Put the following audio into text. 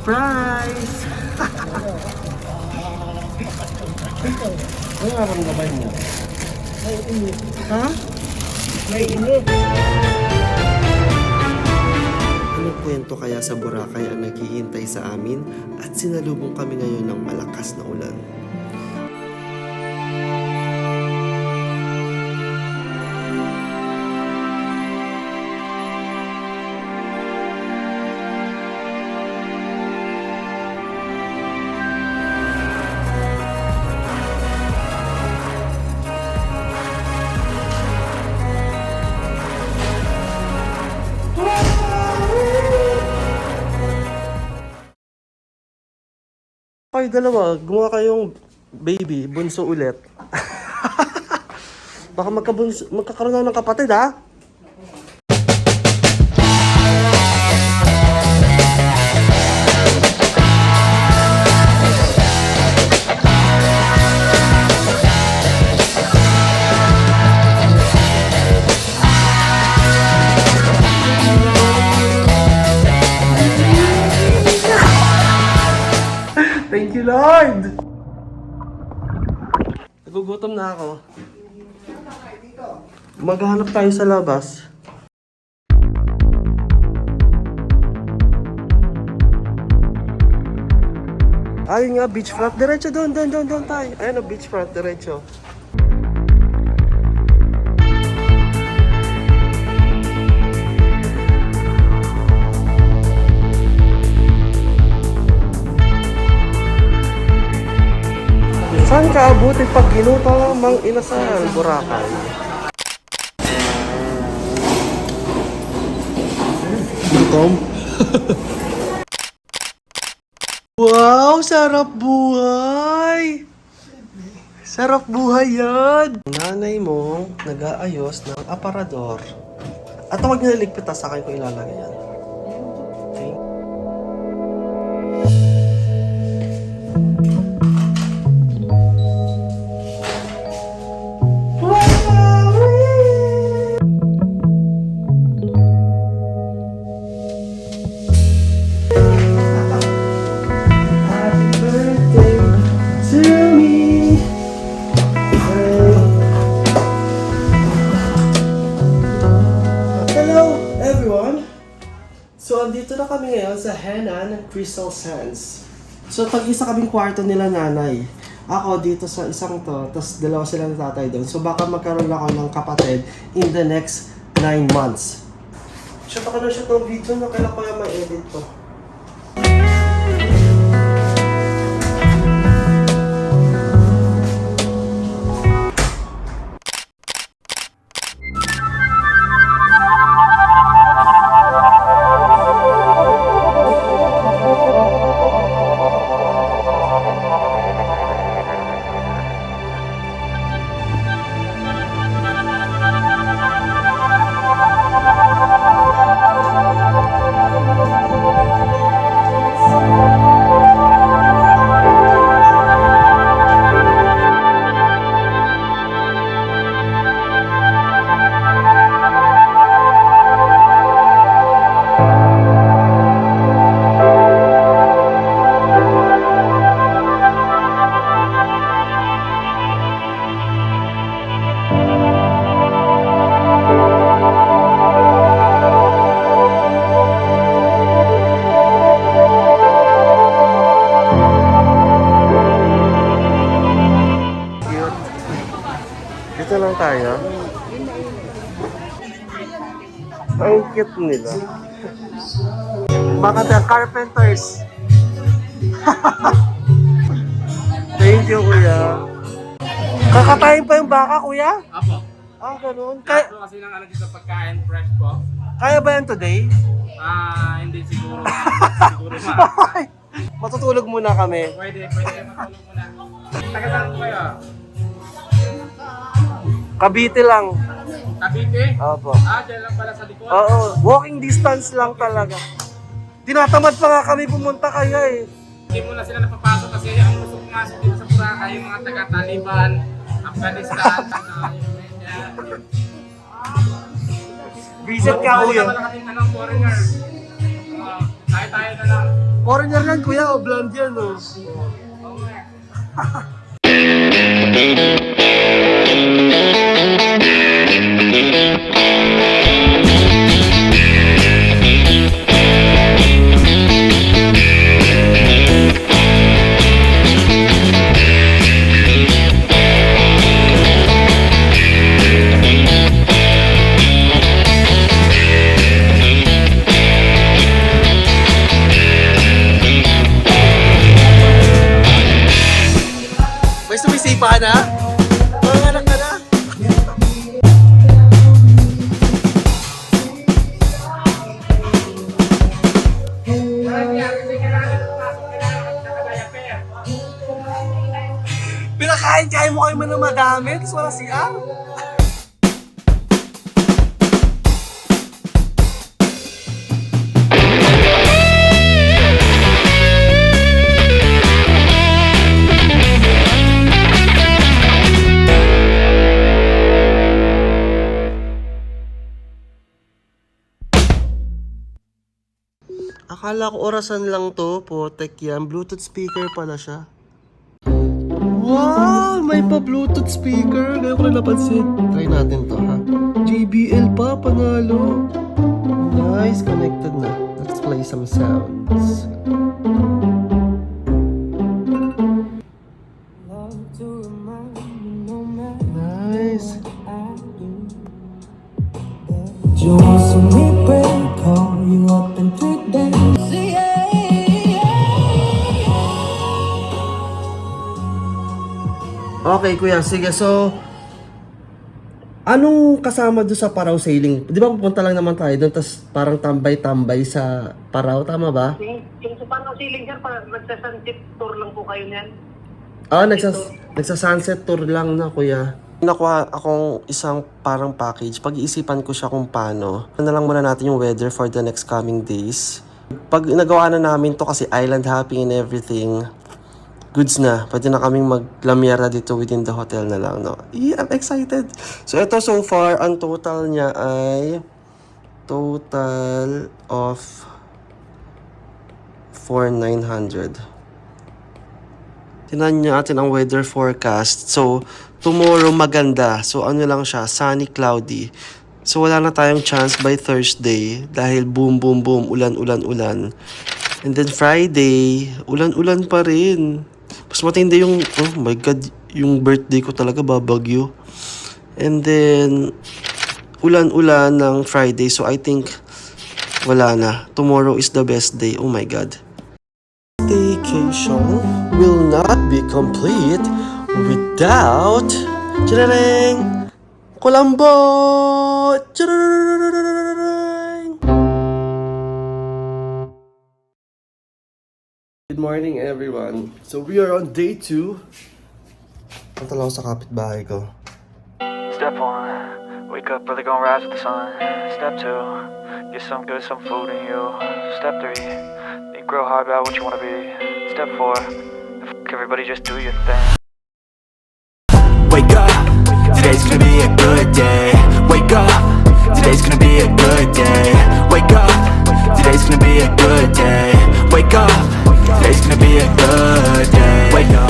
Surprise! Ano nga ramdaman mo? May init. Ha? May init. Anong kwento kaya sa Boracay ang naghihintay sa amin at sinalubong kami ngayon ng malakas na ulan? Kayo dalawa, gumawa kayong baby, bunso ulit. Baka magkakaroon na ng kapatid, ha? Thank you, Lord! Nagugutom na ako. Maghanap tayo sa labas. Ayun nga, beachfront. Diretso doon tayo. Ayun o, beachfront, diretso. Saan ka abutin pag ginuto mang inasal, Boracay? Gutom? Wow! Sarap buhay! Sarap buhay yan! Nanay mo nag-aayos ng aparador. At huwag niyo naligpit sa akin kung ilalagay yan. Okay? So, andito na kami ngayon sa Henan Crystal Sands. So, tag-isa kaming kwarto nila nanay. Ako dito sa isang to, tapos dalawa sila ng tatay doon. So, baka magkaroon ako ng kapatid in the next 9 months. Shoot ako na shoot ng video na kailan ko yung ma-edit to. Dito lang tayo. Ang cute nila. Baka the carpenters. Thank you, kuya. Kakatayin pa yung baka, kuya? Apo. Ah, ganun. Kaya kasi nang ano dito pagkain fresh po. Kaya ba yan today? Hindi siguro. Siguro Matutulog muna kami. Pwede matulog muna. Taga saan po kayo? Cavite lang. Cavite? Opo. Dyan lang pala sa likod. Oo, walking distance lang talaga. Tinatamad pa nga kami pumunta kaya eh. Hindi mo na sila napapasok kasi ang gusto pumasok dito sa Boracay, yung mga taga-Taliban, Afghanistan, Visit ka, kuya. Wala kasing foreigner. Tayo na lang. Foreigner yan, kuya, o blonde yan, oh. May sumisipa na? Mga anak ka na? Pinakain-kain mo kayo man ng madami, tapos wala siya? Akala ko orasan lang to, potek yan. Bluetooth speaker pala siya. Wow! May pa Bluetooth speaker. Ngayon ko na napansin. Try natin to, ha? JBL pa, panalo. Nice, connected na. Let's play some sounds. Nice. You want some me break, call you up in 3 days. Okay, kuya. Sige, so... Anong kasama doon sa Paraw Sailing? Di ba pupunta lang naman tayo doon, tapos parang tambay-tambay sa Paraw, tama ba? Yung sa Paraw Sailing, sir, magsa-sunset tour lang po kayo niyan. Nagsa-sunset tour lang na, kuya. Nakuha akong isang parang package. Pag-iisipan ko siya kung paano. Ano na lang muna natin yung weather for the next coming days. Pag nagawa na namin to kasi island hopping and everything, goods na. Pwede na kaming maglamyera dito within the hotel na lang, no? Yeah, I'm excited. So, ito so far, ang total niya ay total of 4,900. Tinan niya natin ang weather forecast. So, tomorrow maganda. So, ano lang siya, sunny, cloudy. So, wala na tayong chance by Thursday dahil boom, boom, boom, ulan, ulan, ulan. And then Friday, ulan-ulan pa rin. Mas matindi yung, oh my God, yung birthday ko talaga babagyo. And then, ulan-ulan ng Friday. So, I think, wala na. Tomorrow is the best day. Oh my God. Vacation will not be complete without Chirareng Colombo. Chirareng. Good morning, everyone. So we are on day 2. Punta lang ako sa kapitbahay ko. Step 1, wake up early, gonna rise with the sun. Step 2, get some good, some food in you. Step 3, think real hard about what you wanna be. Step 4, fuck everybody, just do your thing. Wake up, today's gonna be a good day. Wake up, today's gonna be a good day. Wake up, today's gonna be a good day. Wake up, today's gonna be a good day. Wake up.